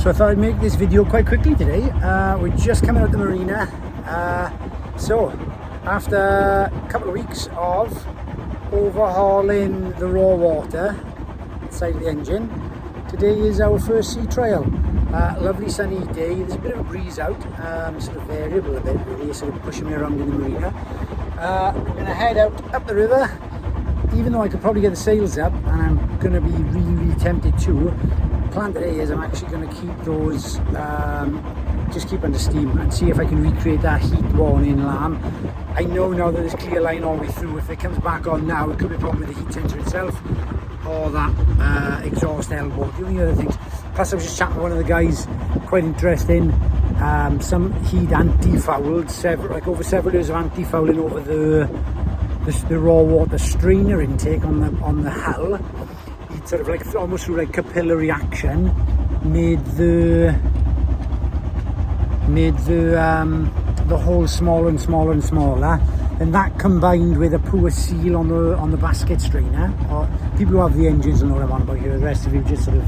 So I thought I'd make this video quite quickly today. We're just coming out the marina. So after a couple of weeks of overhauling the raw water inside of the engine, today is our first sea trial. Lovely sunny day. There's a bit of a breeze out, sort of variable a bit really, sort of pushing me around in the marina. I'm going to head out up the river, even though I could probably get the sails up, and I'm going to be really tempted to. The plan today is I'm actually going to keep those, just keep under steam and see if I can recreate that heat warning alarm. I know now that there's clear line all the way through. If it comes back on now, it could be a problem with the heat sensor itself or that exhaust elbow. The only other things. Plus I was just chatting with one of the guys, quite interesting. Some he'd anti-fouled over several years of anti-fouling over the raw water strainer intake on the hull. He'd sort of like almost through like capillary action made the hole smaller and smaller and smaller, and that combined with a poor seal on the basket strainer. Or people who have the engines will know what I'm on about here. The rest of you just sort of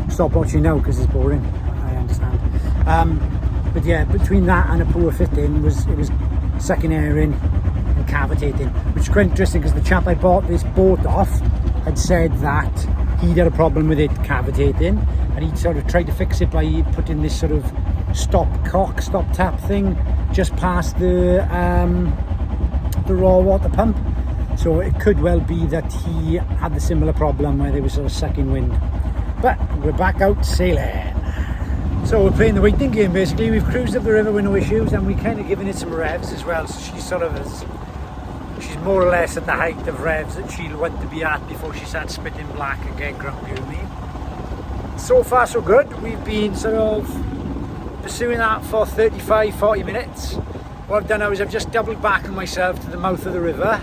stop watching now because it's boring. I understand. But yeah, between that and a poor fitting, it was second airing and cavitating, which is quite interesting because the chap I bought this boat off had said that he'd had a problem with it cavitating, and he'd sort of tried to fix it by putting this sort of stop tap thing just past the raw water pump. So it could well be that he had the similar problem where they were sort of sucking wind. But we're back out sailing. So we're playing the waiting game basically. We've cruised up the river with no issues, and we're kind of giving it some revs as well. So she's more or less at the height of revs that she'll want to be at before she starts spitting black and getting grumpy with me. So far so good. We've been sort of pursuing that for 35-40 minutes. What I've done now is I've just doubled back on myself to the mouth of the river,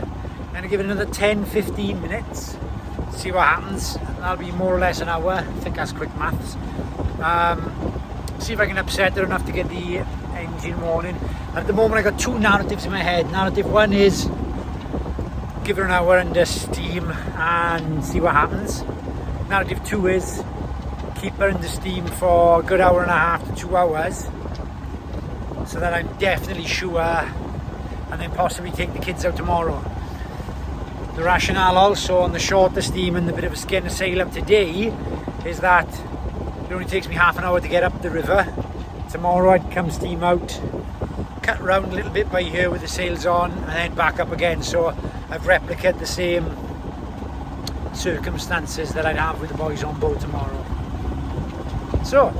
and I give it another 10-15 minutes. See what happens, and that'll be more or less an hour. I think that's quick maths. See if I can upset her enough to get the engine warning. And at the moment I got two narratives in my head. Narrative one is give her an hour under steam and see what happens. Narrative two is keep her under steam for a good hour and a half to 2 hours, so that I'm definitely sure, and then possibly take the kids out tomorrow. The rationale also on the shorter steam and the bit of a skin to sail up today is that it only takes me half an hour to get up the river. Tomorrow I'd come steam out, cut round a little bit by here with the sails on, and then back up again. So I've replicated the same circumstances that I'd have with the boys on board tomorrow. So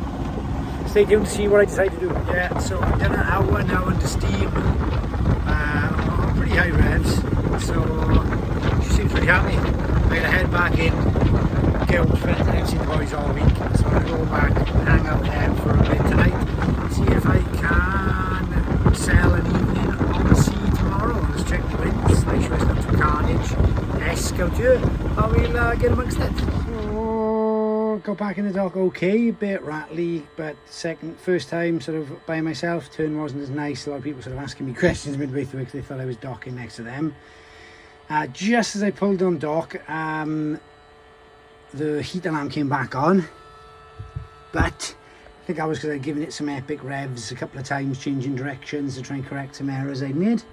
stay tuned to see what I decide to do. Yeah, so I've done an hour now under steam, pretty high revs, so she seems pretty happy. I'm going to head back in, get with friends. I haven't seen the boys all week, so I'm going to go back and hang out there for a bit tonight, see if I can sail an evening on the sea tomorrow. Let's check the winds, make sure it's not too carnage. Yes, go to it, and we'll get amongst it. So, got back in the dock okay, a bit rattly, but first time sort of by myself. Turn wasn't as nice. A lot of people sort of asking me questions midway through because they thought I was docking next to them. Just as I pulled on dock, the heat alarm came back on, but I think that was because I'd given it some epic revs a couple of times, changing directions to try and correct some errors I'd made.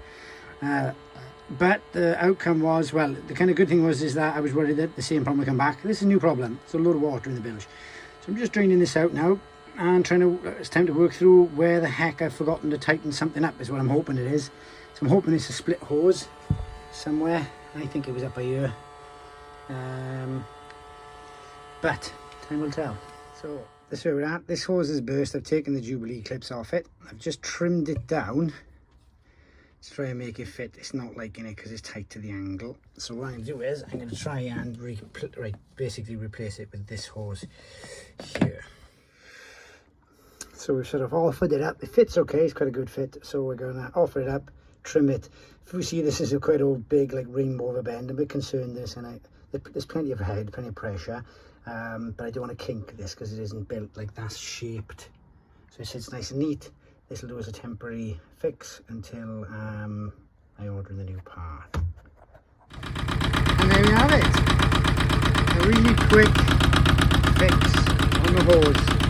But the outcome was, well, the kind of good thing is that I was worried that the same problem would come back. This is a new problem. It's a load of water in the bilge. So I'm just draining this out now and it's time to work through where the heck I've forgotten to tighten something up is what I'm hoping it is. So I'm hoping it's a split hose somewhere. I think it was up by here. But time will tell. So this is where we're at. This hose is burst. I've taken the Jubilee clips off it. I've just trimmed it down to try and make it fit. It's not liking it because it's tight to the angle. So what I'm going to do is I'm going to try and basically replace it with this hose here. So we've sort of offered it up. It fits okay. It's quite a good fit. So we're going to offer it up, trim it. If we see this is a quite old big like rainbow of a bend, I'm a bit concerned this, and there's plenty of head, plenty of pressure. But I don't want to kink this because it isn't built like that's shaped. So it sits nice and neat. This will do as a temporary fix until I order the new part. And there we have it. A really quick fix on the hose.